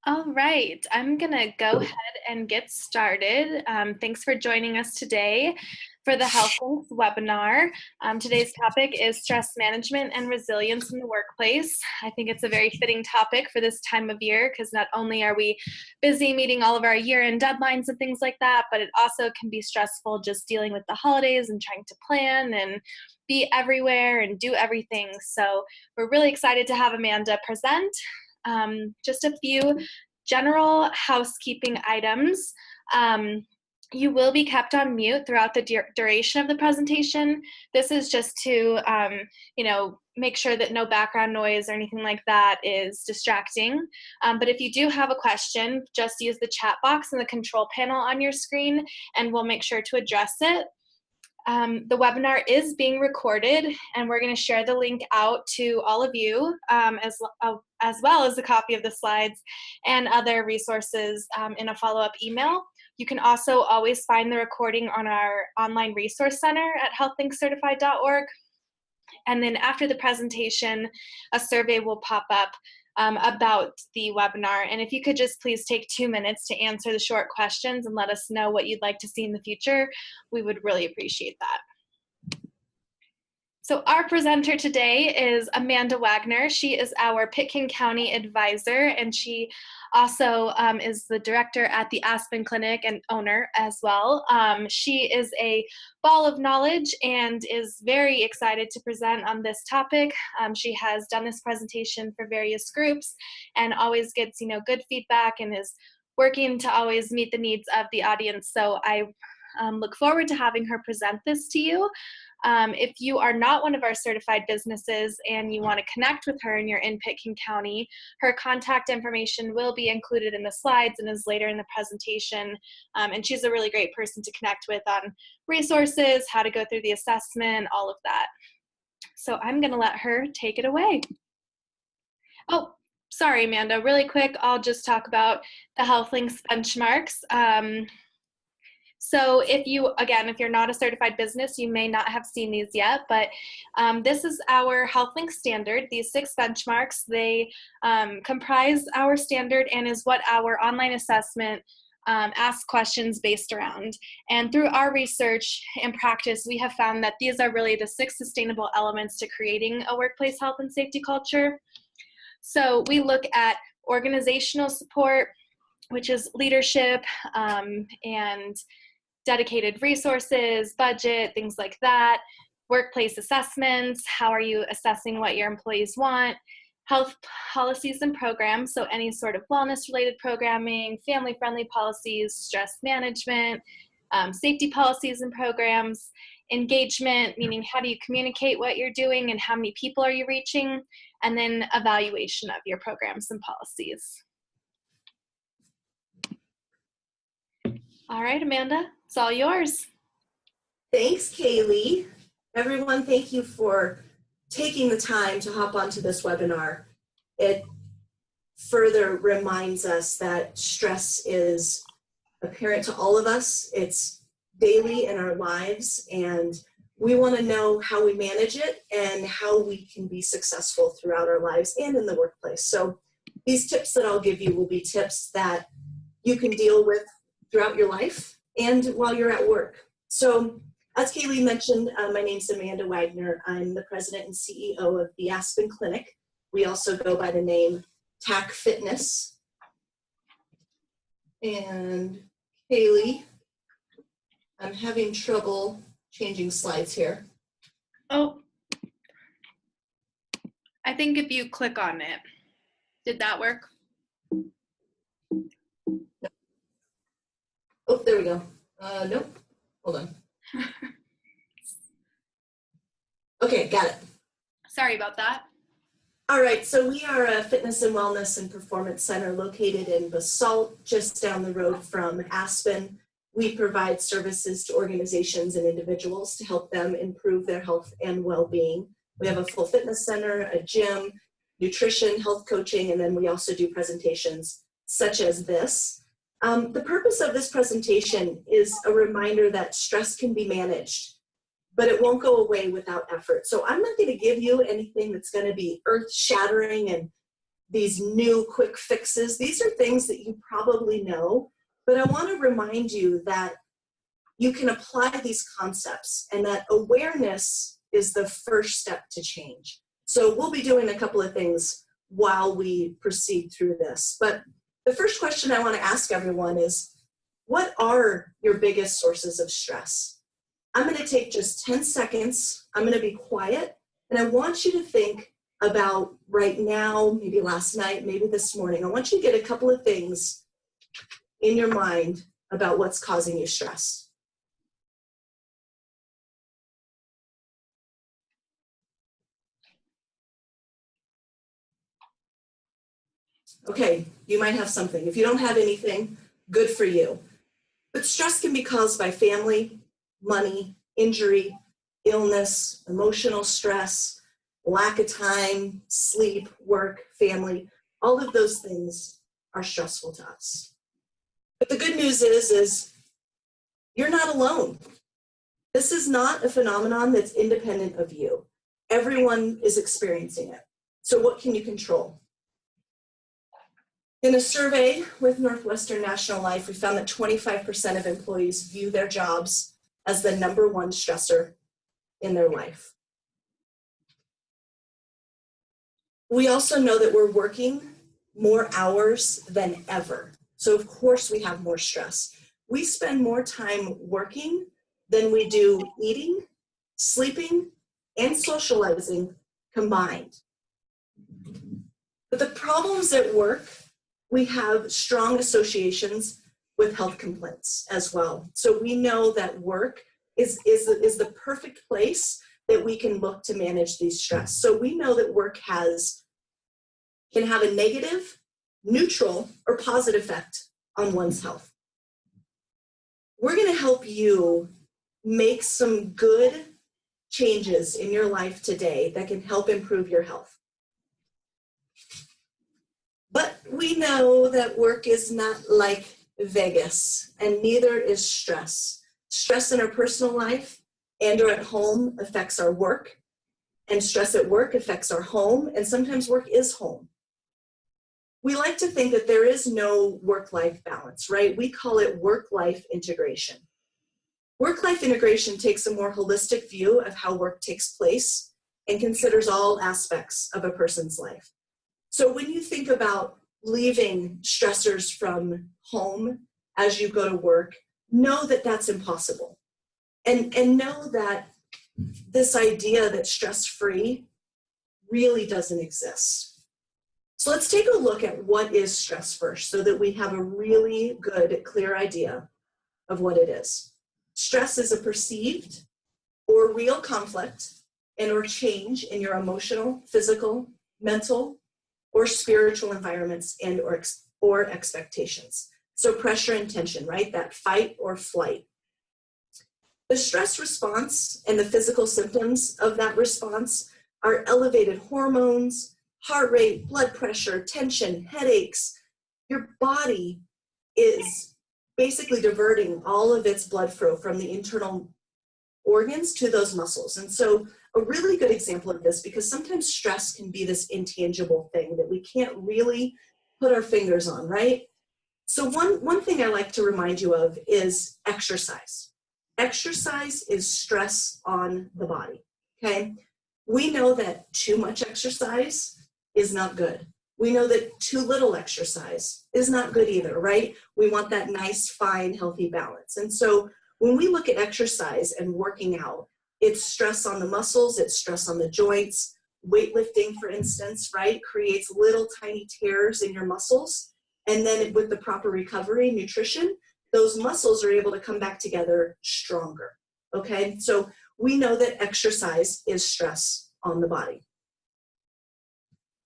All right, I'm gonna go ahead and get started. Thanks for joining us today for the Healthlinks webinar. Today's topic is stress management and resilience in the workplace. I think it's a very fitting topic for this time of year because not only are we busy meeting all of our year-end deadlines and things like that, but it also can be stressful just dealing with the holidays and trying to plan and be everywhere and do everything. So we're really excited to have Amanda present. Just a few general housekeeping items. You will be kept on mute throughout the duration of the presentation. This is just to, make sure that no background noise or anything like that is distracting. But if you do have a question, just use the chat box in the control panel on your screen, and we'll make sure to address it. The webinar is being recorded, and we're going to share the link out to all of you, as well as a copy of the slides and other resources in a follow-up email. You can also always find the recording on our online resource center at healthlinkscertified.org. And then after the presentation, a survey will pop up about the webinar. And if you could just please take 2 minutes to answer the short questions and let us know what you'd like to see in the future, we would really appreciate that. So our presenter today is Amanda Wagner. She is our Pitkin County advisor, and she also is the director at the Aspen Clinic and owner as well. She is a ball of knowledge and is very excited to present on this topic. She has done this presentation for various groups and always gets, good feedback and is working to always meet the needs of the audience. So I look forward to having her present this to you. If you are not one of our certified businesses and you want to connect with her and you're in Pitkin County, her contact information will be included in the slides and is later in the presentation. And she's a really great person to connect with on resources, how to go through the assessment, all of that. So I'm going to let her take it away. Oh, sorry, Amanda. Really quick, I'll just talk about the Healthlinks Benchmarks. So if you're not a certified business, you may not have seen these yet, but this is our Healthlinks standard. These 6 benchmarks, they comprise our standard and is what our online assessment asks questions based around. And through our research and practice, we have found that these are really the 6 sustainable elements to creating a workplace health and safety culture. So we look at organizational support, which is leadership and dedicated resources, budget, things like that, workplace assessments, how are you assessing what your employees want, health policies and programs, so any sort of wellness-related programming, family-friendly policies, stress management, safety policies and programs, engagement, meaning how do you communicate what you're doing and how many people are you reaching, and then evaluation of your programs and policies. All right, Amanda, it's all yours. Thanks, Kaylee. Everyone, thank you for taking the time to hop onto this webinar. It further reminds us that stress is apparent to all of us. It's daily in our lives, and we want to know how we manage it and how we can be successful throughout our lives and in the workplace. So these tips that I'll give you will be tips that you can deal with throughout your life and while you're at work. So as Kaylee mentioned, my name's Amanda Wagner. I'm the president and CEO of the Aspen Clinic. We also go by the name TAC Fitness. And Kaylee, I'm having trouble changing slides here. Oh, I think if you click on it, did that work? Oh, there we go. Nope. Hold on. Okay, got it. Sorry about that. All right, so we are a fitness and wellness and performance center located in Basalt, just down the road from Aspen. We provide services to organizations and individuals to help them improve their health and well-being. We have a full fitness center, a gym, nutrition, health coaching, and then we also do presentations such as this. The purpose of this presentation is a reminder that stress can be managed, but it won't go away without effort. So I'm not going to give you anything that's going to be earth-shattering and these new quick fixes. These are things that you probably know, but I want to remind you that you can apply these concepts and that awareness is the first step to change. So we'll be doing a couple of things while we proceed through this. But the first question I want to ask everyone is, what are your biggest sources of stress? I'm going to take just 10 seconds. I'm going to be quiet, and I want you to think about right now, maybe last night, maybe this morning. I want you to get a couple of things in your mind about what's causing you stress. Okay, you might have something. If you don't have anything, good for you. But stress can be caused by family, money, injury, illness, emotional stress, lack of time, sleep, work, family. All of those things are stressful to us. But the good news is you're not alone. This is not a phenomenon that's independent of you. Everyone is experiencing it. So what can you control? In a survey with Northwestern National Life, we found that 25% of employees view their jobs as the number one stressor in their life. We also know that we're working more hours than ever. So of course we have more stress. We spend more time working than we do eating, sleeping, and socializing combined. But the problems at work, we have strong associations with health complaints as well. So we know that work is the perfect place that we can look to manage these stress. So we know that work can have a negative, neutral, or positive effect on one's health. We're going to help you make some good changes in your life today that can help improve your health. But we know that work is not like Vegas, and neither is stress. Stress in our personal life and or at home affects our work, and stress at work affects our home, and sometimes work is home. We like to think that there is no work-life balance, right? We call it work-life integration. Work-life integration takes a more holistic view of how work takes place and considers all aspects of a person's life. So when you think about leaving stressors from home as you go to work, know that that's impossible. And know that this idea that stress-free really doesn't exist. So let's take a look at what is stress first so that we have a really good, clear idea of what it is. Stress is a perceived or real conflict and or change in your emotional, physical, mental, or spiritual environments and or expectations. So pressure and tension, right? That fight or flight. The stress response and the physical symptoms of that response are elevated hormones, heart rate, blood pressure, tension, headaches. Your body is basically diverting all of its blood flow from the internal organs to those muscles. And so a really good example of this, because sometimes stress can be this intangible thing that we can't really put our fingers on, right? So one thing I like to remind you of is exercise. Exercise is stress on the body, okay? We know that too much exercise is not good. We know that too little exercise is not good either, right? We want that nice, fine, healthy balance. And so when we look at exercise and working out, it's stress on the muscles, it's stress on the joints. Weightlifting, for instance, right, creates little tiny tears in your muscles. And then with the proper recovery, nutrition, those muscles are able to come back together stronger, okay? So we know that exercise is stress on the body.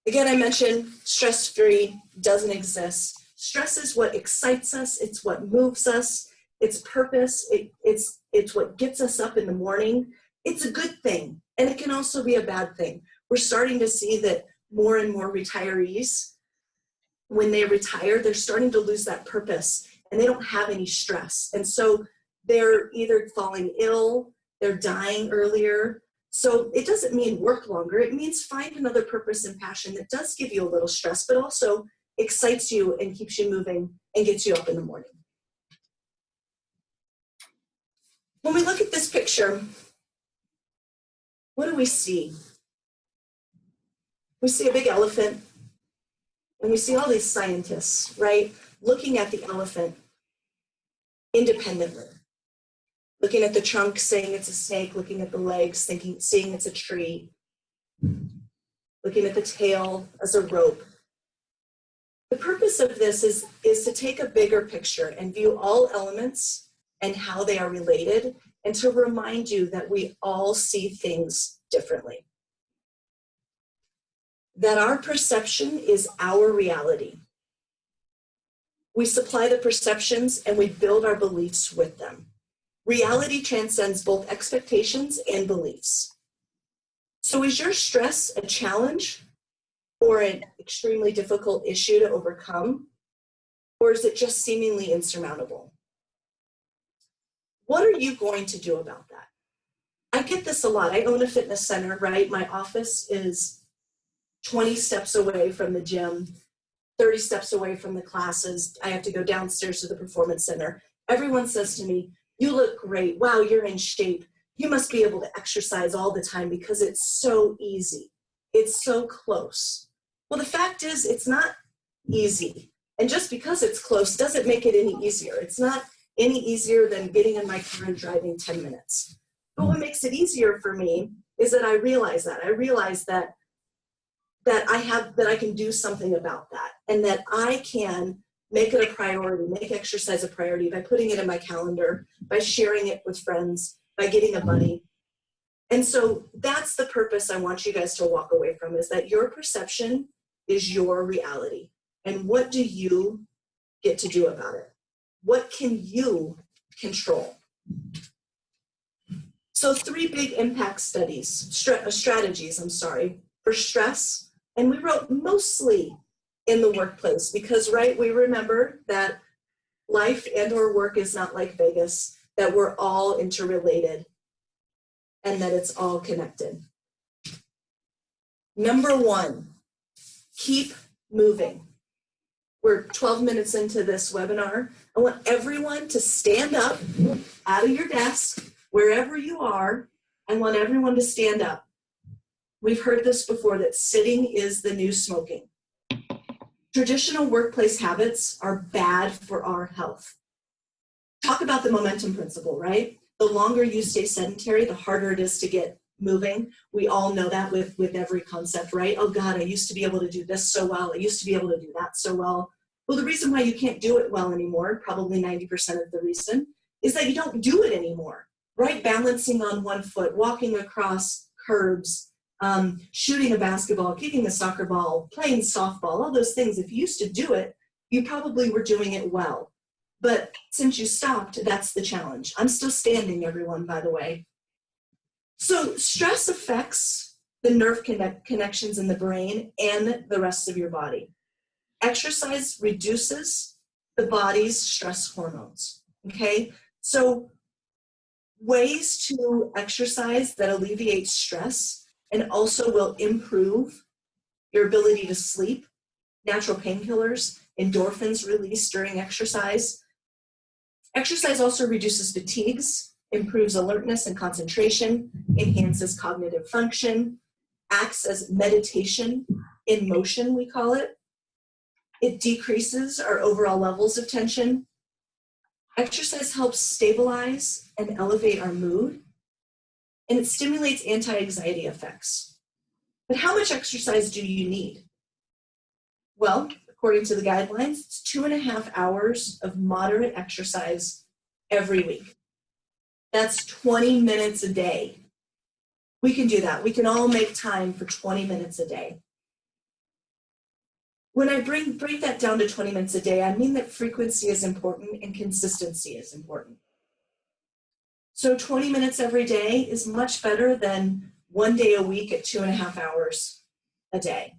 Again, I mentioned stress-free doesn't exist. Stress is what excites us, it's what moves us, it's purpose, it's what gets us up in the morning. It's a good thing, and it can also be a bad thing. We're starting to see that more and more retirees, when they retire, they're starting to lose that purpose, and they don't have any stress. And so they're either falling ill, they're dying earlier. So it doesn't mean work longer. It means find another purpose and passion that does give you a little stress, but also excites you and keeps you moving and gets you up in the morning. When we look at this picture, what do we see? We see a big elephant, and we see all these scientists, right, looking at the elephant independently. Looking at the trunk, saying it's a snake, looking at the legs, seeing it's a tree, looking at the tail as a rope. The purpose of this is to take a bigger picture and view all elements and how they are related, and to remind you that we all see things differently. That our perception is our reality. We supply the perceptions and we build our beliefs with them. Reality transcends both expectations and beliefs. So is your stress a challenge or an extremely difficult issue to overcome? Or is it just seemingly insurmountable? What are you going to do about that? I get this a lot. I own a fitness center, right? My office is 20 steps away from the gym, 30 steps away from the classes. I have to go downstairs to the performance center. Everyone says to me, "You look great. Wow, you're in shape. You must be able to exercise all the time because it's so easy. It's so close." Well, the fact is, it's not easy. And just because it's close doesn't make it any easier. It's not any easier than getting in my car and driving 10 minutes. But what makes it easier for me is that I realize that. I realize that I can do something about that, and that I can make it a priority, make exercise a priority by putting it in my calendar, by sharing it with friends, by getting a buddy. And so that's the purpose I want you guys to walk away from, is that your perception is your reality. And what do you get to do about it? What can you control? So 3 big impact strategies for stress. And we wrote mostly in the workplace because, right, we remember that life and or work is not like Vegas, that we're all interrelated and that it's all connected. Number 1, keep moving. We're 12 minutes into this webinar. I want everyone to stand up out of your desk, wherever you are. I want everyone to stand up. We've heard this before, that sitting is the new smoking. Traditional workplace habits are bad for our health. Talk about the momentum principle, right? The longer you stay sedentary, the harder it is to get moving. We all know that with every concept, right? Oh God, I used to be able to do this so well. I used to be able to do that so well. Well, the reason why you can't do it well anymore, probably 90% of the reason, is that you don't do it anymore, right? Balancing on one foot, walking across curbs, shooting a basketball, kicking a soccer ball, playing softball, all those things. If you used to do it, you probably were doing it well. But since you stopped, that's the challenge. I'm still standing, everyone, by the way. So stress affects the nerve connections in the brain and the rest of your body. Exercise reduces the body's stress hormones, okay? So ways to exercise that alleviate stress and also will improve your ability to sleep, natural painkillers, endorphins released during exercise. Exercise also reduces fatigues, improves alertness and concentration, enhances cognitive function, acts as meditation in motion, we call it. It decreases our overall levels of tension. Exercise helps stabilize and elevate our mood, and it stimulates anti-anxiety effects. But how much exercise do you need? Well, according to the guidelines, it's 2.5 hours of moderate exercise every week. That's 20 minutes a day. We can do that. We can all make time for 20 minutes a day. When I break that down to 20 minutes a day, I mean that frequency is important and consistency is important. So 20 minutes every day is much better than 1 day a week at 2.5 hours a day.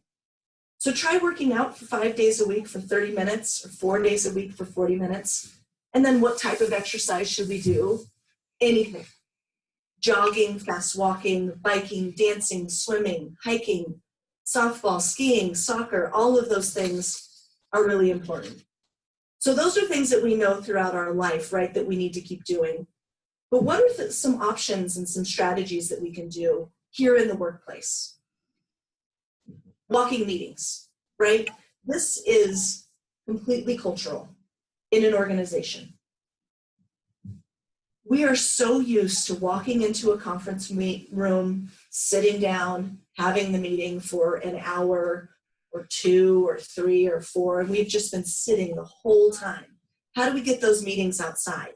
So try working out for 5 days a week for 30 minutes or 4 days a week for 40 minutes. And then what type of exercise should we do? Anything. jogging, fast walking, biking, dancing, swimming, hiking, softball, skiing, soccer, all of those things are really important. So those are things that we know throughout our life, right, that we need to keep doing. But what are some options and some strategies that we can do here in the workplace? Walking meetings, right? This is completely cultural in an organization. We are so used to walking into a conference room, sitting down, having the meeting for an hour or 2 or 3 or 4, and we've just been sitting the whole time. How do we get those meetings outside?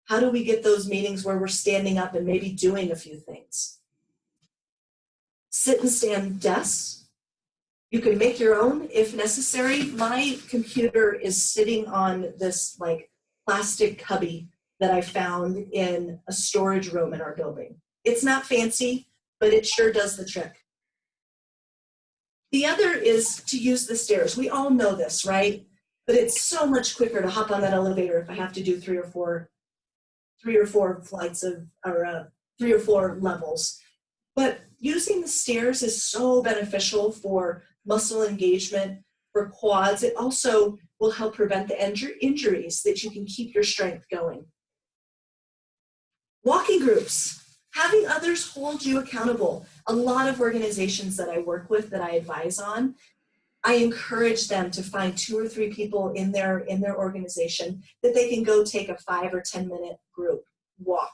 How do we get those meetings where we're standing up and maybe doing a few things? Sit and stand desks. You can make your own if necessary. My computer is sitting on this like plastic cubby that I found in a storage room in our building. It's not fancy, but it sure does the trick. The other is to use the stairs. We all know this, right? But it's so much quicker to hop on that elevator if I have to do 3 or 4 flights of, or 3 or 4 levels. But using the stairs is so beneficial for muscle engagement, for quads. It also will help prevent the injuries that you can keep your strength going. Walking groups, having others hold you accountable. A lot of organizations that I work with, that I advise on, I encourage them to find 2 or 3 people in their organization that they can go take a 5 or 10 minute group walk.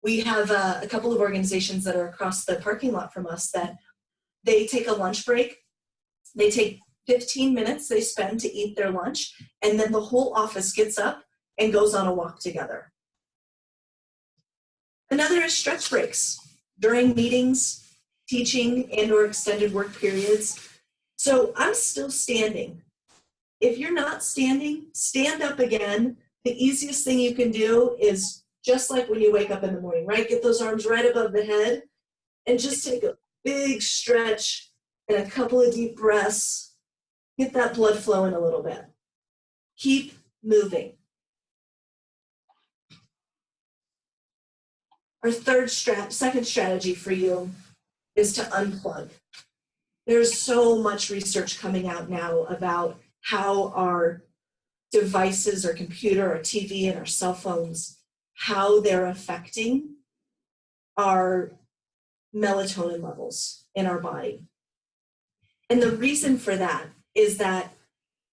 We have a couple of organizations that are across the parking lot from us that they take a lunch break. They take 15 minutes they spend to eat their lunch, and then the whole office gets up and goes on a walk together. Another is stretch breaks during meetings, teaching, and or extended work periods. So I'm still standing. If you're not standing, stand up again. The easiest thing you can do is just like when you wake up in the morning, right? Get those arms right above the head and just take a big stretch and a couple of deep breaths. Get that blood flowing a little bit. Keep moving. Our second strategy for you is to unplug. There's so much research coming out now about how our devices, our computer, our TV, and our cell phones, how they're affecting our melatonin levels in our body. And the reason for that is that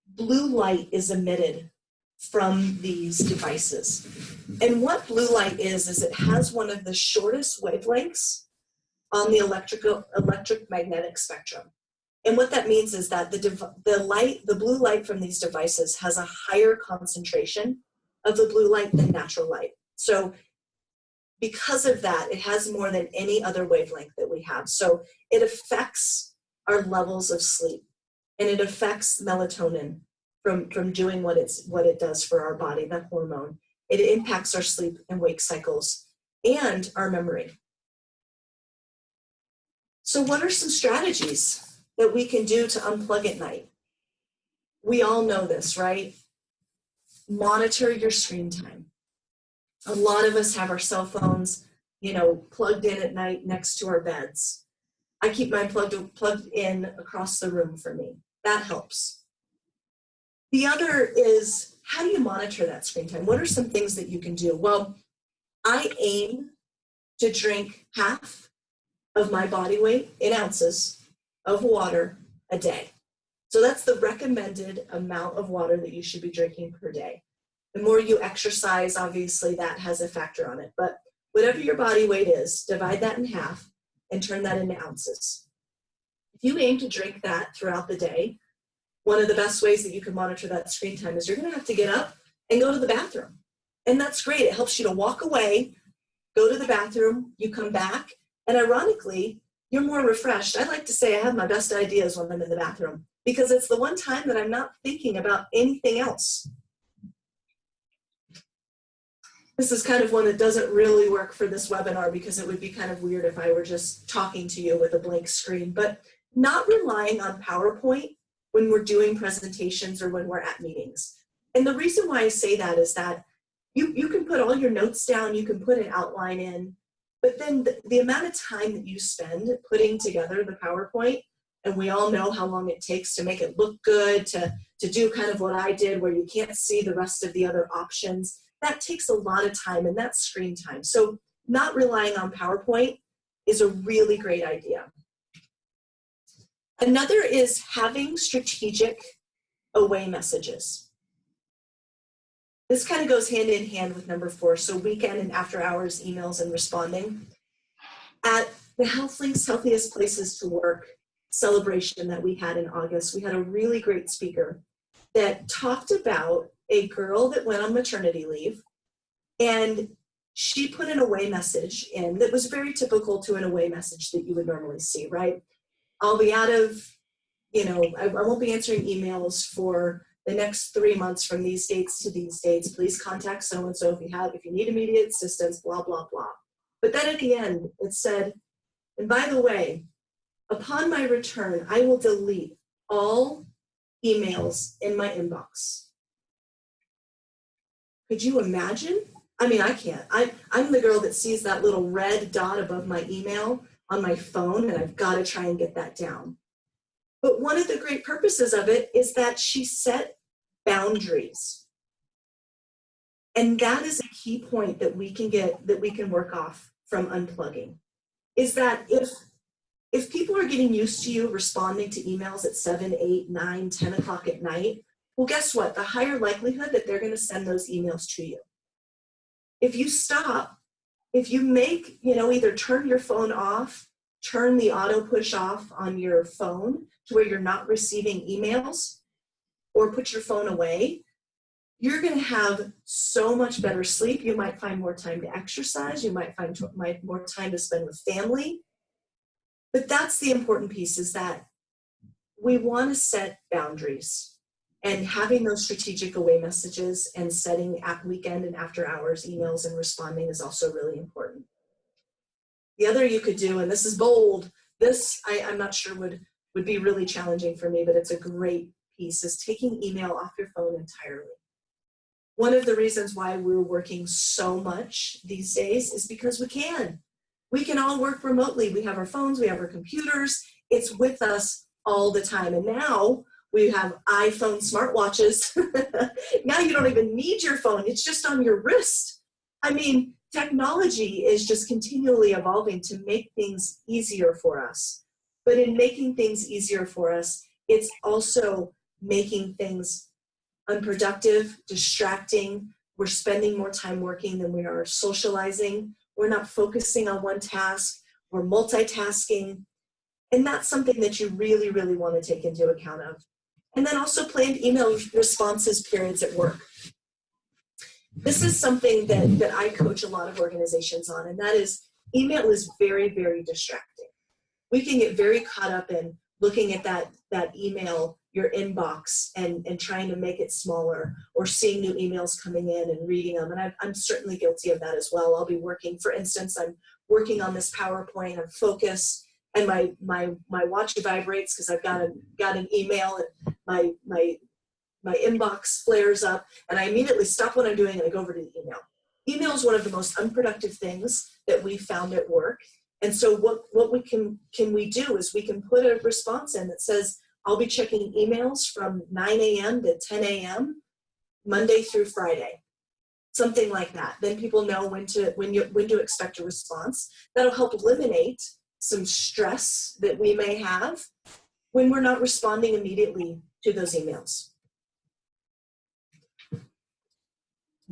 blue light is emitted from these devices. And what blue light is it has one of the shortest wavelengths on the electromagnetic spectrum. And what that means is that the blue light from these devices has a higher concentration of the blue light than natural light. So because of that, it has more than any other wavelength that we have. So it affects our levels of sleep, and it affects melatonin from doing what it does for our body, that hormone. It impacts our sleep and wake cycles and our memory. So what are some strategies that we can do to unplug at night? We all know this, right? Monitor your screen time. A lot of us have our cell phones, plugged in at night next to our beds. I keep mine plugged in across the room for me. That helps. The other is, how do you monitor that screen time? What are some things that you can do? Well, I aim to drink half of my body weight in ounces of water a day. So that's the recommended amount of water that you should be drinking per day. The more you exercise, obviously that has a factor on it, but whatever your body weight is, divide that in half and turn that into ounces. If you aim to drink that throughout the day, one of the best ways that you can monitor that screen time is you're going to have to get up and go to the bathroom. And that's great. It helps you to walk away, go to the bathroom, you come back, and ironically, you're more refreshed. I like to say I have my best ideas when I'm in the bathroom because it's the one time that I'm not thinking about anything else. This is kind of one that doesn't really work for this webinar because it would be kind of weird if I were just talking to you with a blank screen, but not relying on PowerPoint when we're doing presentations or when we're at meetings. And the reason why I say that is that You can put all your notes down, you can put an outline in, but then the amount of time that you spend putting together the PowerPoint, and we all know how long it takes to make it look good, to do kind of what I did where you can't see the rest of the other options, that takes a lot of time, and that's screen time. So not relying on PowerPoint is a really great idea. Another is having strategic away messages. This kind of goes hand in hand with number 4, so weekend and after hours emails and responding. At the Healthlinks Healthiest Places to Work celebration that we had in August, we had a really great speaker that talked about a girl that went on maternity leave, and she put an away message in that was very typical to an away message that you would normally see, right? I'll be out of, I won't be answering emails for the next 3 months from these dates to these dates. Please contact so-and-so if you need immediate assistance, blah, blah, blah. But then at the end, it said, and by the way, upon my return, I will delete all emails in my inbox. Could you imagine? I mean, I can't. I'm the girl that sees that little red dot above my email on my phone, and I've got to try and get that down. But one of the great purposes of it is that she set boundaries. And that is a key point that we can work off from unplugging, is that if people are getting used to you responding to emails at 7, 8, 9, 10 o'clock at night, well, guess what? The higher likelihood that they're going to send those emails to you. If you stop, if you make, either turn your phone off, turn the auto push off on your phone to where you're not receiving emails, or put your phone away, you're going to have so much better sleep. You might find more time to exercise. You might find more time to spend with family. But that's the important piece, is that we want to set boundaries, and having those strategic away messages and setting at weekend and after hours emails and responding is also really important. The other you could do, and this is bold, this I'm not sure would be really challenging for me, but it's a great piece, is taking email off your phone entirely. One of the reasons why we're working so much these days is because we can. We can all work remotely. We have our phones, we have our computers. It's with us all the time. And now we have iPhone smartwatches. Now you don't even need your phone. It's just on your wrist. I mean, technology is just continually evolving to make things easier for us. But in making things easier for us, it's also making things unproductive, distracting. We're spending more time working than we are socializing. We're not focusing on one task. We're multitasking. And that's something that you really, really want to take into account of. And then also planned email responses periods at work. This is something that I coach a lot of organizations on, and that is, email is very, very distracting. We can get very caught up in looking at that email, your inbox, and trying to make it smaller, or seeing new emails coming in and reading them. And I'm certainly guilty of that as well. I'll be working, for instance, I'm working on this PowerPoint, I'm focused, and my watch vibrates because I've got an email, and my inbox flares up, and I immediately stop what I'm doing and I go over to the email. Email is one of the most unproductive things that we found at work. And so what we can we do is we can put a response in that says, I'll be checking emails from 9 a.m. to 10 a.m. Monday through Friday. Something like that. Then people know when to expect a response. That'll help eliminate some stress that we may have when we're not responding immediately to those emails.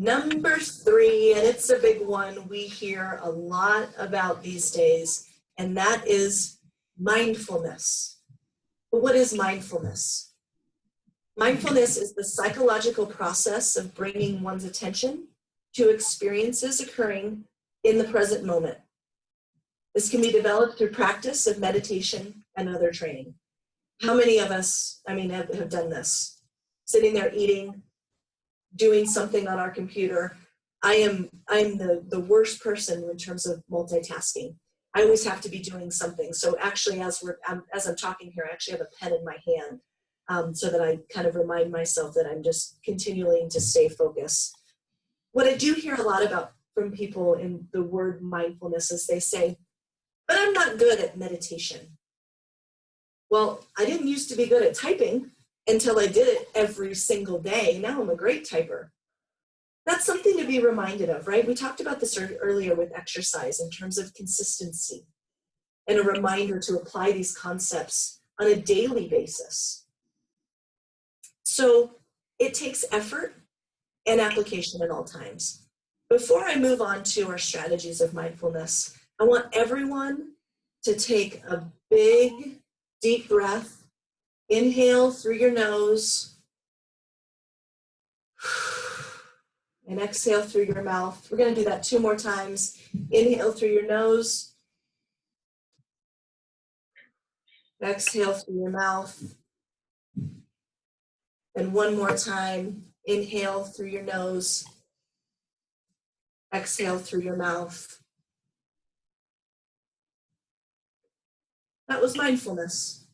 Number 3, and it's a big one we hear a lot about these days, and that is mindfulness. But what is mindfulness? Mindfulness is the psychological process of bringing one's attention to experiences occurring in the present moment. This can be developed through practice of meditation and other training. How many of us, have done this? Sitting there eating, doing something on our computer. I'm the worst person in terms of multitasking. I always have to be doing something. So actually, as I'm talking here, I actually have a pen in my hand, so that I kind of remind myself that I'm just continuing to stay focused. What I do hear a lot about from people in the word mindfulness is they say, but I'm not good at meditation. Well, I didn't used to be good at typing until I did it every single day. Now I'm a great typer. That's something to be reminded of, right? We talked about this earlier with exercise in terms of consistency and a reminder to apply these concepts on a daily basis. So it takes effort and application at all times. Before I move on to our strategies of mindfulness, I want everyone to take a big, deep breath. Inhale through your nose and exhale through your mouth. We're going to do that 2 more times. Inhale through your nose. Exhale through your mouth. And 1 more time. Inhale through your nose. Exhale through your mouth. That was mindfulness.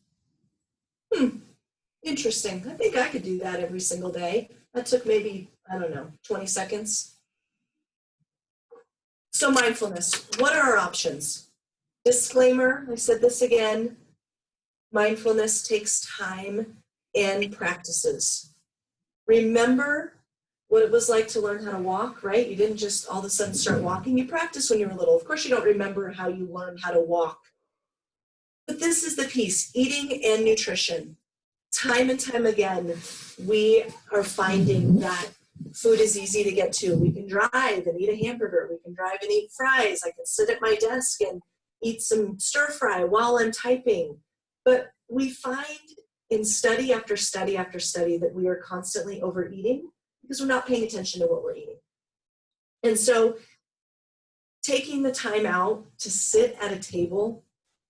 Interesting. I think I could do that every single day. That took maybe, 20 seconds. So mindfulness, what are our options? Disclaimer, I said this again, mindfulness takes time and practices. Remember what it was like to learn how to walk, right? You didn't just all of a sudden start walking. You practiced when you were little. Of course, you don't remember how you learned how to walk. But this is the piece, eating and nutrition. Time and time again, we are finding that food is easy to get to. We can drive and eat a hamburger. We can drive and eat fries. I can sit at my desk and eat some stir fry while I'm typing. But we find in study after study after study that we are constantly overeating because we're not paying attention to what we're eating. And so taking the time out to sit at a table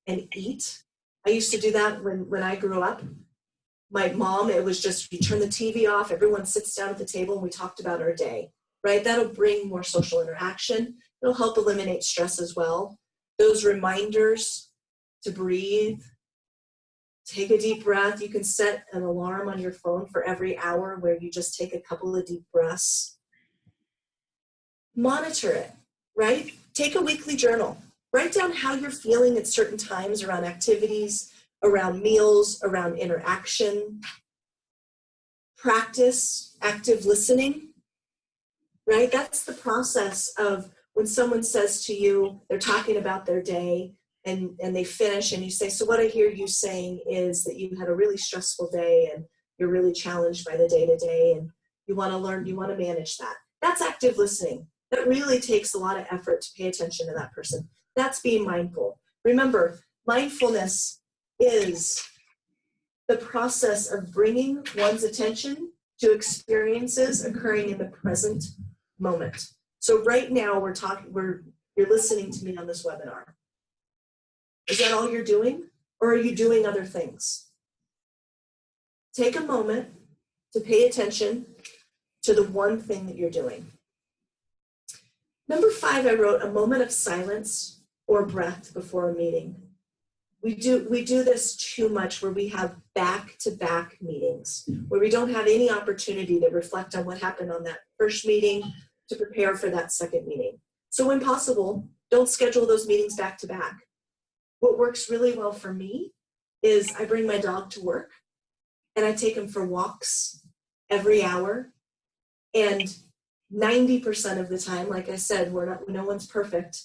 and eat, I used to do that when I grew up. My mom, it was just, you turn the TV off, everyone sits down at the table and we talked about our day, right? That'll bring more social interaction. It'll help eliminate stress as well. Those reminders to breathe, take a deep breath. You can set an alarm on your phone for every hour where you just take a couple of deep breaths. Monitor it, right? Take a weekly journal. Write down how you're feeling at certain times around activities, around meals, around interaction. Practice active listening, right? That's the process of when someone says to you, they're talking about their day and they finish and you say, so what I hear you saying is that you had a really stressful day and you're really challenged by the day-to-day and you want to learn, you want to manage that. That's active listening. That really takes a lot of effort to pay attention to that person. That's being mindful. Remember, mindfulness is the process of bringing one's attention to experiences occurring in the present moment. So right now you're listening to me on this webinar. Is that all you're doing? Or are you doing other things? Take a moment to pay attention to the one thing that you're doing. Number 5, I wrote a moment of silence or breath before a meeting. We do this too much where we have back-to-back meetings, where we don't have any opportunity to reflect on what happened on that first meeting to prepare for that second meeting. So when possible, don't schedule those meetings back-to-back. What works really well for me is I bring my dog to work and I take him for walks every hour. And 90% of the time, like I said, no one's perfect,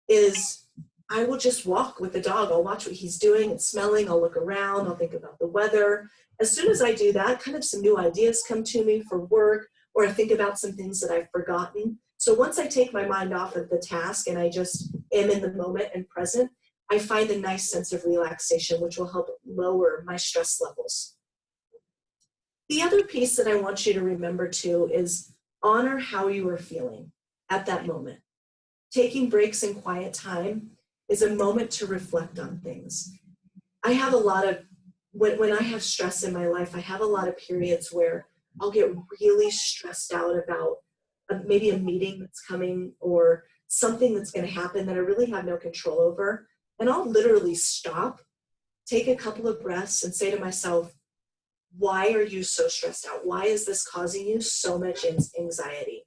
is I will just walk with the dog. I'll watch what he's doing and smelling. I'll look around. I'll think about the weather. As soon as I do that, kind of some new ideas come to me for work, or I think about some things that I've forgotten. So once I take my mind off of the task and I just am in the moment and present, I find a nice sense of relaxation, which will help lower my stress levels. The other piece that I want you to remember too is honor how you are feeling at that moment. Taking breaks in quiet time is a moment to reflect on things. I have a lot of, when I have stress in my life, I have a lot of periods where I'll get really stressed out about maybe a meeting that's coming or something that's going to happen that I really have no control over. And I'll literally stop, take a couple of breaths and say to myself, why are you so stressed out? Why is this causing you so much anxiety?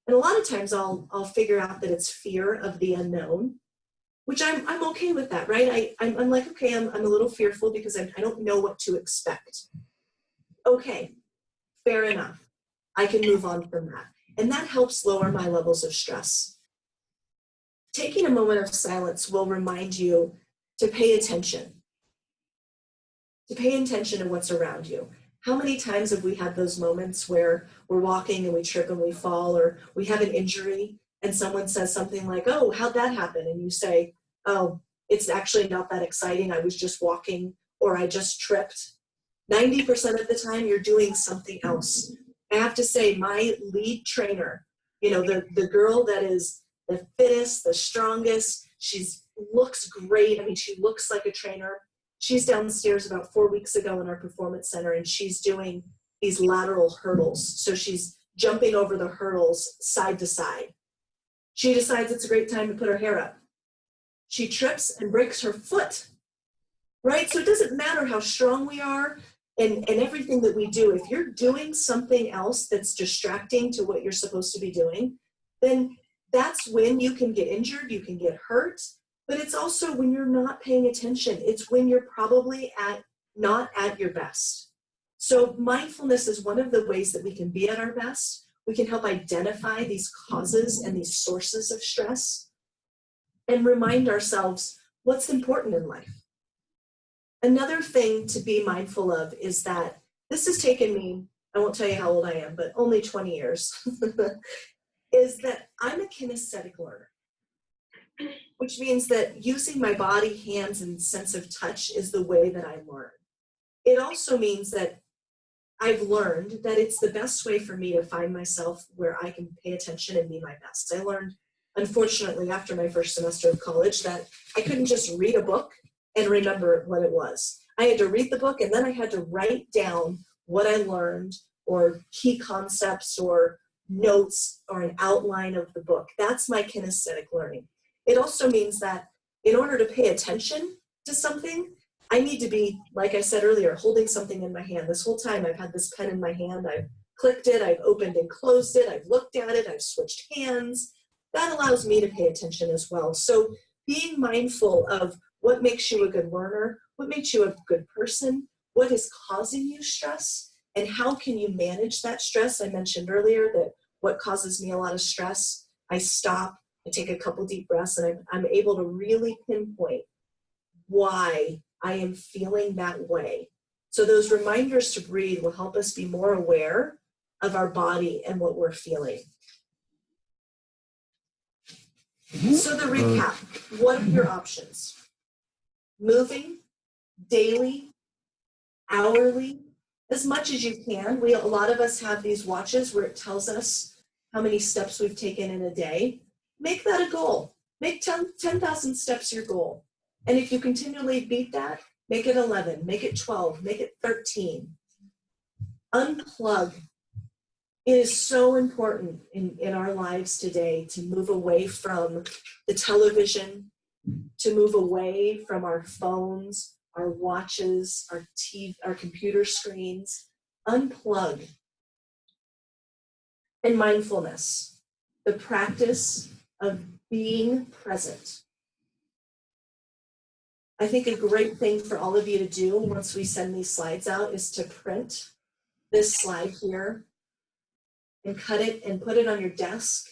And a lot of times I'll figure out that it's fear of the unknown, which I'm okay with that, right? I'm like, okay, I'm a little fearful because I don't know what to expect. Okay, fair enough. I can move on from that. And that helps lower my levels of stress. Taking a moment of silence will remind you to pay attention. To pay attention to what's around you. How many times have we had those moments where we're walking and we trip and we fall, or we have an injury and someone says something like, oh, how'd that happen? And you say, oh, it's actually not that exciting. I was just walking, or I just tripped. 90% of the time you're doing something else. I have to say, my lead trainer, you know, the girl that is the fittest, the strongest, looks great. I mean, she looks like a trainer. She's downstairs about 4 weeks ago in our performance center, and she's doing these lateral hurdles. So she's jumping over the hurdles side to side. She decides it's a great time to put her hair up. She trips and breaks her foot, right? So it doesn't matter how strong we are and everything that we do. If you're doing something else that's distracting to what you're supposed to be doing, then that's when you can get injured, you can get hurt. But it's also when you're not paying attention. It's when you're probably not at your best. So mindfulness is one of the ways that we can be at our best. We can help identify these causes and these sources of stress and remind ourselves what's important in life. Another thing to be mindful of is that this has taken me, I won't tell you how old I am, but only 20 years, is that I'm a kinesthetic learner. Which means that using my body, hands, and sense of touch is the way that I learn. It also means that I've learned that it's the best way for me to find myself where I can pay attention and be my best. I learned, unfortunately, after my first semester of college, that I couldn't just read a book and remember what it was. I had to read the book, and then I had to write down what I learned, or key concepts, or notes, or an outline of the book. That's my kinesthetic learning. It also means that in order to pay attention to something, I need to be, like I said earlier, holding something in my hand. This whole time I've had this pen in my hand. I've clicked it, I've opened and closed it, I've looked at it, I've switched hands. That allows me to pay attention as well. So being mindful of what makes you a good learner, what makes you a good person, what is causing you stress, and how can you manage that stress. I mentioned earlier that what causes me a lot of stress, I stop, I take a couple deep breaths, and I'm able to really pinpoint why I am feeling that way. So those reminders to breathe will help us be more aware of our body and what we're feeling. So the recap, what are your options? Moving, daily, hourly, as much as you can. A lot of us have these watches where it tells us how many steps we've taken in a day. Make that a goal. Make 10,000 steps your goal. And if you continually beat that, make it 11, make it 12, make it 13. Unplug. It is so important in our lives today to move away from the television, to move away from our phones, our watches, our TV, our computer screens. Unplug. And mindfulness, the practice of being present. I think a great thing for all of you to do once we send these slides out is to print this slide here and cut it and put it on your desk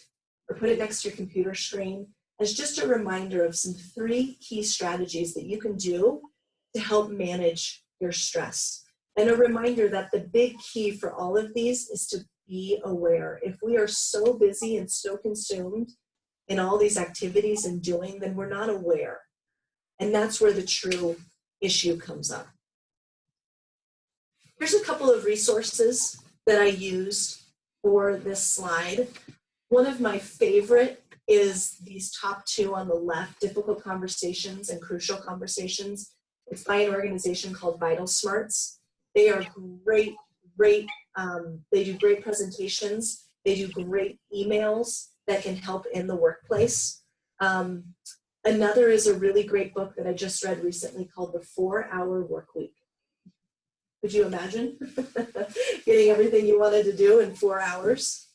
or put it next to your computer screen as just a reminder of some 3 key strategies that you can do to help manage your stress. And a reminder that the big key for all of these is to be aware. If we are so busy and so consumed in all these activities and doing, then we're not aware. And that's where the true issue comes up. Here's a couple of resources that I used for this slide. One of my favorite is these top 2 on the left, Difficult Conversations and Crucial Conversations. It's by an organization called Vital Smarts. They are great, they do great presentations. They do great emails that can help in the workplace. Another is a really great book that I just read recently called The 4-Hour Workweek. Could you imagine getting everything you wanted to do in 4 hours?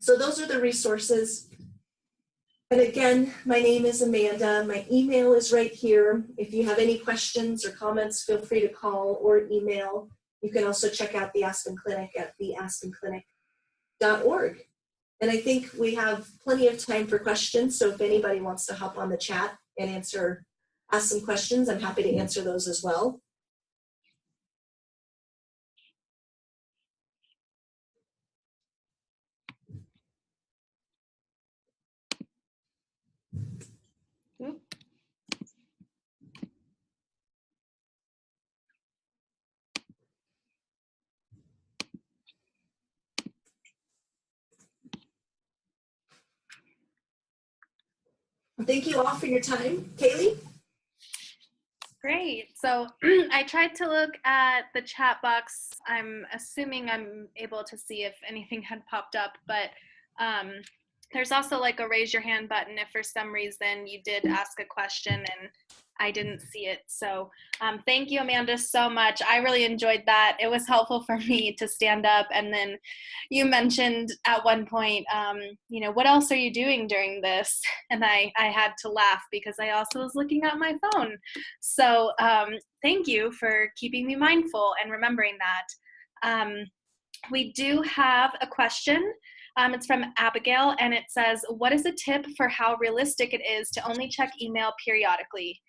So those are the resources. And again, my name is Amanda. My email is right here. If you have any questions or comments, feel free to call or email. You can also check out the Aspen Clinic at theaspenclinic.org. And I think we have plenty of time for questions. So if anybody wants to hop on the chat and ask some questions, I'm happy to answer those as well. Thank you all for your time. Kaylee? Great. So I tried to look at the chat box. I'm assuming I'm able to see if anything had popped up, but there's also like a raise your hand button if for some reason you did ask a question and I didn't see it. So thank you, Amanda, so much. I really enjoyed that. It was helpful for me to stand up. And then you mentioned at one point, you know, what else are you doing during this? And I had to laugh because I also was looking at my phone. So thank you for keeping me mindful and remembering that. We do have a question. It's from Abigail, and it says, what is a tip for how realistic it is to only check email periodically?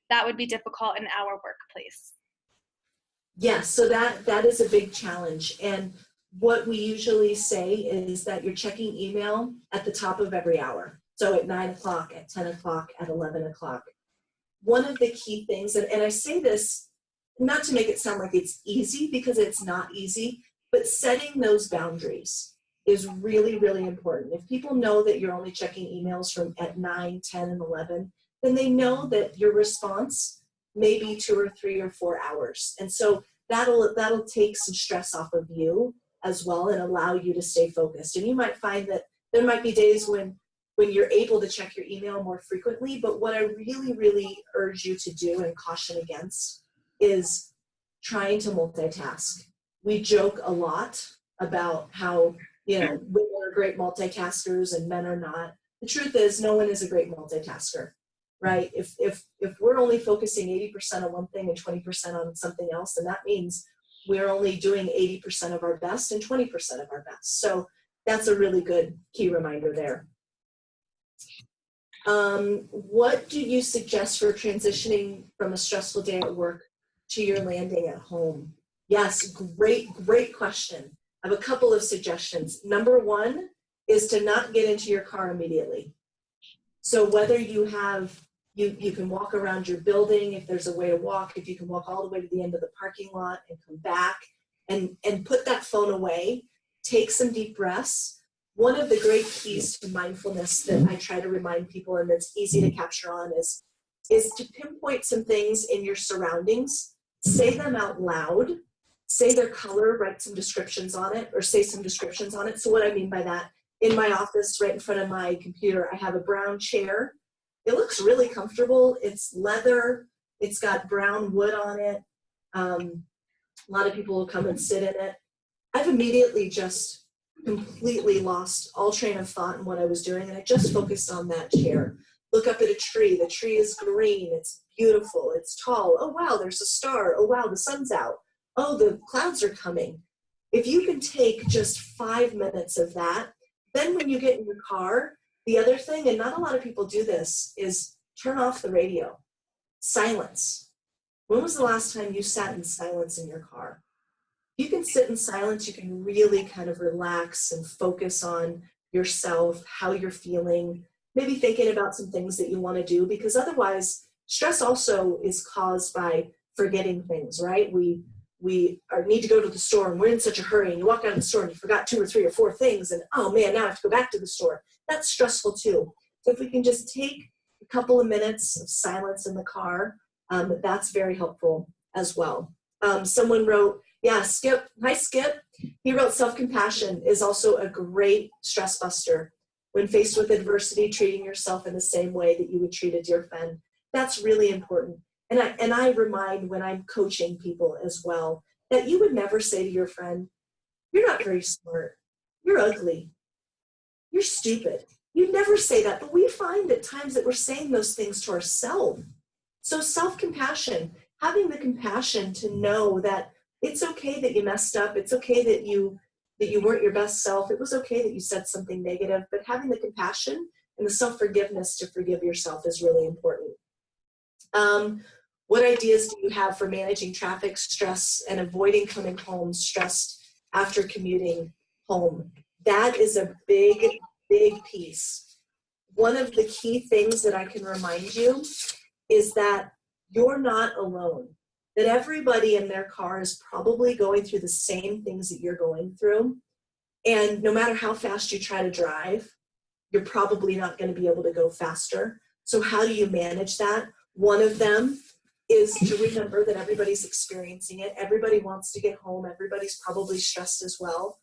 That would be difficult in our workplace. Yes, so that is a big challenge. And what we usually say is that you're checking email at the top of every hour. So at 9 o'clock, at 10 o'clock, at 11 o'clock. One of the key things, and I say this not to make it sound like it's easy, because it's not easy, but setting those boundaries is really, really important. If people know that you're only checking emails from at 9, 10, and 11, then they know that your response may be 2 or 3 or 4 hours. And so that'll take some stress off of you as well and allow you to stay focused. And you might find that there might be days when you're able to check your email more frequently, but what I really, really urge you to do and caution against is trying to multitask. We joke a lot about how, you know, women are great multitaskers and men are not. The truth is, no one is a great multitasker, right? If we're only focusing 80% on one thing and 20% on something else, then that means we're only doing 80% of our best and 20% of our best. So that's a really good key reminder there. What do you suggest for transitioning from a stressful day at work to your landing at home? Yes, great question. I have a couple of suggestions. Number one is to not get into your car immediately. So whether you have, you can walk around your building if there's a way to walk, if you can walk all the way to the end of the parking lot and come back and put that phone away, take some deep breaths. One of the great keys to mindfulness that I try to remind people and that's easy to capture on is to pinpoint some things in your surroundings, say them out loud, say their color, write some descriptions on it, or say some descriptions on it. So what I mean by that, in my office, right in front of my computer, I have a brown chair. It looks really comfortable. It's leather. It's got brown wood on it. A lot of people will come and sit in it. I've immediately just completely lost all train of thought in what I was doing, and I just focused on that chair. Look up at a tree. The tree is green. It's beautiful. It's tall. Oh, wow, there's a star. Oh, wow, the sun's out. Oh, the clouds are coming. If you can take just 5 minutes of that, then when you get in your car, the other thing, and not a lot of people do this, is turn off the radio. Silence. When was the last time you sat in silence in your car? You can sit in silence, you can really kind of relax and focus on yourself, how you're feeling, maybe thinking about some things that you want to do, because otherwise stress also is caused by forgetting things, right? We need to go to the store and we're in such a hurry and you walk out of the store and you forgot 2 or 3 or 4 things and oh man, now I have to go back to the store. That's stressful too. So if we can just take a couple of minutes of silence in the car, that's very helpful as well. Someone wrote, yeah, Skip. Hi, Skip. He wrote self-compassion is also a great stress buster. When faced with adversity, treating yourself in the same way that you would treat a dear friend. That's really important. And I remind when I'm coaching people as well that you would never say to your friend, you're not very smart. You're ugly. you're stupid. You never say that, but we find at times that we're saying those things to ourselves. So self-compassion, having the compassion to know that it's okay that you messed up. It's okay that you weren't your best self. It was okay that you said something negative, but having the compassion and the self-forgiveness to forgive yourself is really important. What ideas do you have for managing traffic stress and avoiding coming home stressed after commuting home? That is a big, big piece. One of the key things that I can remind you is that you're not alone, that everybody in their car is probably going through the same things that you're going through. And no matter how fast you try to drive, you're probably not going to be able to go faster. So how do you manage that? One of them is to remember that everybody's experiencing it. Everybody wants to get home. Everybody's probably stressed as well.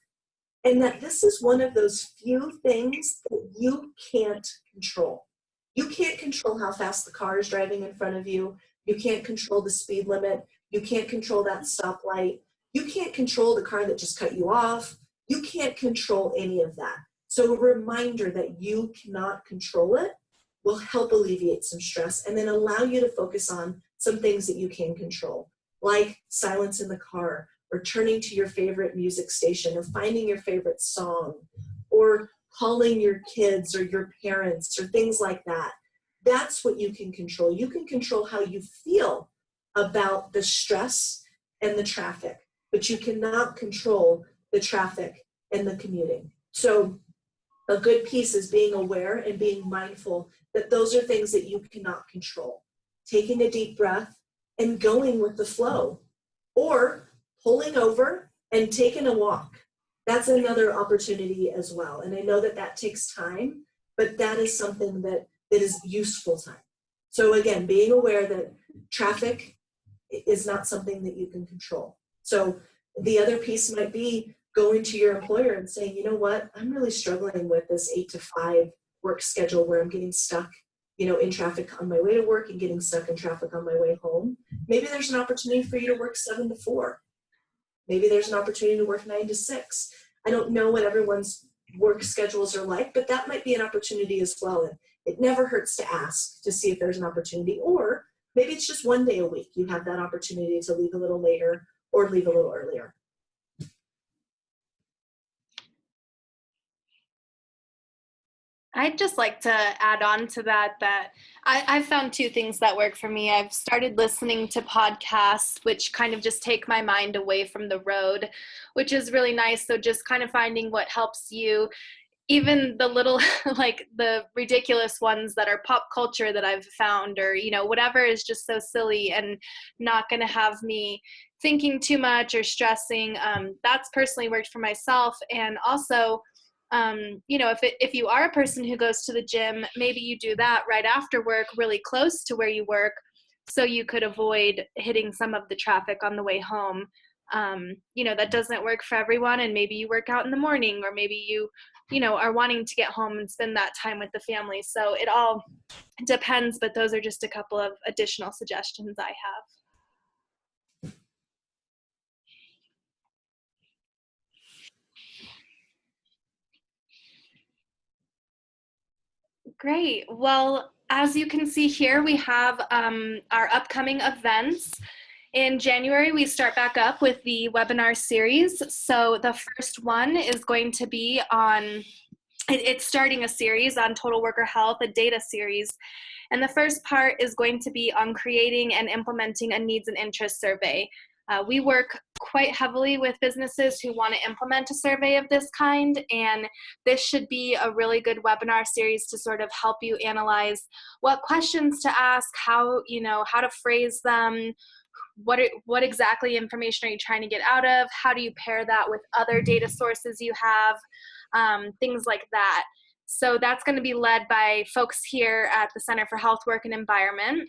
And that this is one of those few things that you can't control. You can't control how fast the car is driving in front of you. You can't control the speed limit. You can't control that stoplight. You can't control the car that just cut you off. You can't control any of that. So a reminder that you cannot control it will help alleviate some stress and then allow you to focus on some things that you can control, like silence in the car, or turning to your favorite music station, or finding your favorite song, or calling your kids or your parents, or things like that. That's what you can control. You can control how you feel about the stress and the traffic, but you cannot control the traffic and the commuting. So a good piece is being aware and being mindful that those are things that you cannot control. Taking a deep breath and going with the flow, or pulling over and taking a walk. That's another opportunity as well. And I know that that takes time, but that is something that is useful time. So again, being aware that traffic is not something that you can control. So the other piece might be going to your employer and saying, you know what, I'm really struggling with this 8 to 5 work schedule where I'm getting stuck, in traffic on my way to work and getting stuck in traffic on my way home. Maybe there's an opportunity for you to work 7 to 4. Maybe there's an opportunity to work 9 to 6. I don't know what everyone's work schedules are like, but that might be an opportunity as well. And it never hurts to ask to see if there's an opportunity, or maybe it's just one day a week. You have that opportunity to leave a little later or leave a little earlier. I'd just like to add on to that I've found 2 things that work for me. I've started listening to podcasts, which kind of just take my mind away from the road, which is really nice. So just kind of finding what helps you, even the little, like the ridiculous ones that are pop culture that I've found, or, whatever is just so silly and not going to have me thinking too much or stressing. That's personally worked for myself. And also, if you are a person who goes to the gym, maybe you do that right after work, really close to where you work, so you could avoid hitting some of the traffic on the way home. That doesn't work for everyone, and maybe you work out in the morning, or maybe you are wanting to get home and spend that time with the family. So it all depends, but those are just a couple of additional suggestions I have. Great. Well, as you can see here, we have our upcoming events. In January, we start back up with the webinar series. So the first one is going to be on, it's starting a series on total worker health, a data series. And the first part is going to be on creating and implementing a needs and interest survey. We work quite heavily with businesses who want to implement a survey of this kind, and this should be a really good webinar series to sort of help you analyze what questions to ask, how to phrase them, what exactly information are you trying to get out of, how do you pair that with other data sources you have, things like that. So that's going to be led by folks here at the Center for Health, Work, and Environment.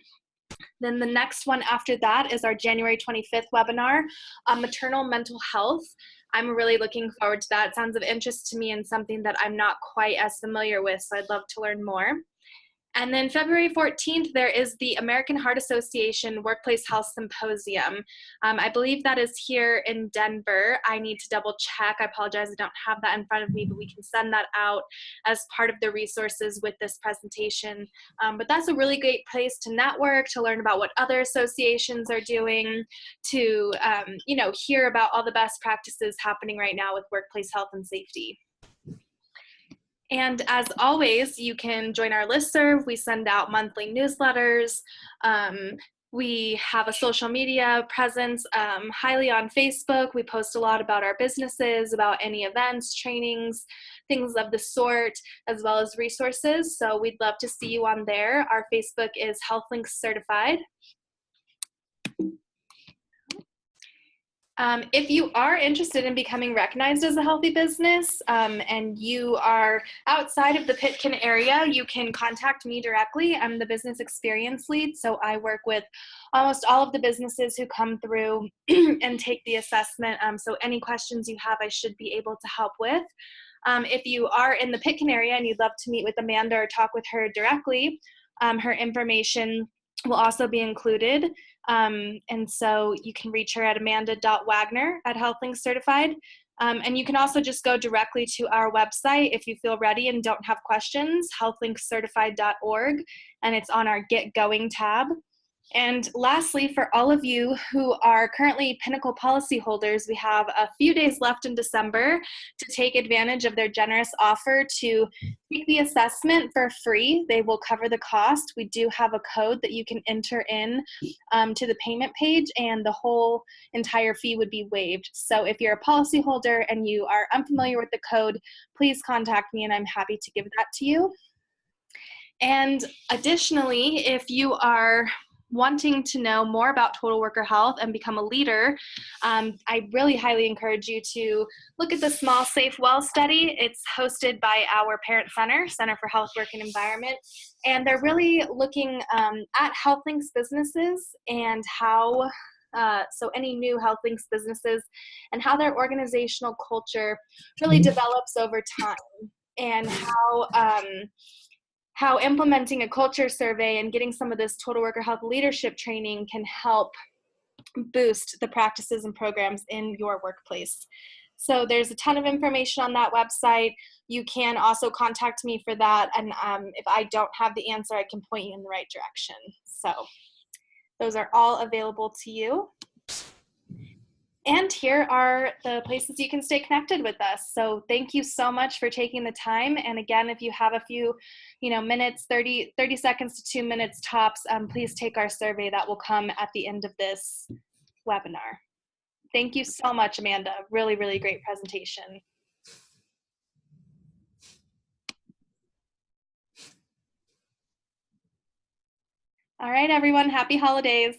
Then the next one after that is our January 25th webinar on maternal mental health. I'm really looking forward to that. It sounds of interest to me and something that I'm not quite as familiar with, so I'd love to learn more. And then February 14th, there is the American Heart Association Workplace Health Symposium. I believe that is here in Denver. I need to double check. I apologize, I don't have that in front of me, but we can send that out as part of the resources with this presentation. But that's a really great place to network, to learn about what other associations are doing, to hear about all the best practices happening right now with workplace health and safety. And as always, you can join our listserv. We send out monthly newsletters. We have a social media presence, highly on Facebook. We post a lot about our businesses, about any events, trainings, things of the sort, as well as resources. So we'd love to see you on there. Our Facebook is Healthlinks Certified. If you are interested in becoming recognized as a healthy business and you are outside of the Pitkin area, you can contact me directly. I'm the business experience lead, so I work with almost all of the businesses who come through and take the assessment. So any questions you have, I should be able to help with. If you are in the Pitkin area and you'd love to meet with Amanda or talk with her directly, her information will also be included. And so you can reach her at amanda.wagner@Healthlinks Certified. And you can also just go directly to our website if you feel ready and don't have questions, healthlinkscertified.org, and it's on our Get Going tab. And lastly, for all of you who are currently Pinnacle policyholders, we have a few days left in December to take advantage of their generous offer to take the assessment for free. They will cover the cost. We do have a code that you can enter in to the payment page, and the whole entire fee would be waived. So if you're a policyholder and you are unfamiliar with the code, please contact me and I'm happy to give that to you. And additionally, if you are wanting to know more about total worker health and become a leader, I really highly encourage you to look at the Small Safe Well study. It's hosted by our parent center, Center for Health, Work, and Environment, and they're really looking at Healthlinks businesses and how, so any new Healthlinks businesses and how their organizational culture really develops over time, and how implementing a culture survey and getting some of this total worker health leadership training can help boost the practices and programs in your workplace. So there's a ton of information on that website. You can also contact me for that, and if I don't have the answer, I can point you in the right direction. So those are all available to you. And here are the places you can stay connected with us. So thank you so much for taking the time. And again, if you have a few minutes, 30 seconds to 2 minutes tops, please take our survey that will come at the end of this webinar. Thank you so much, Amanda. Really, really great presentation. All right, everyone, happy holidays.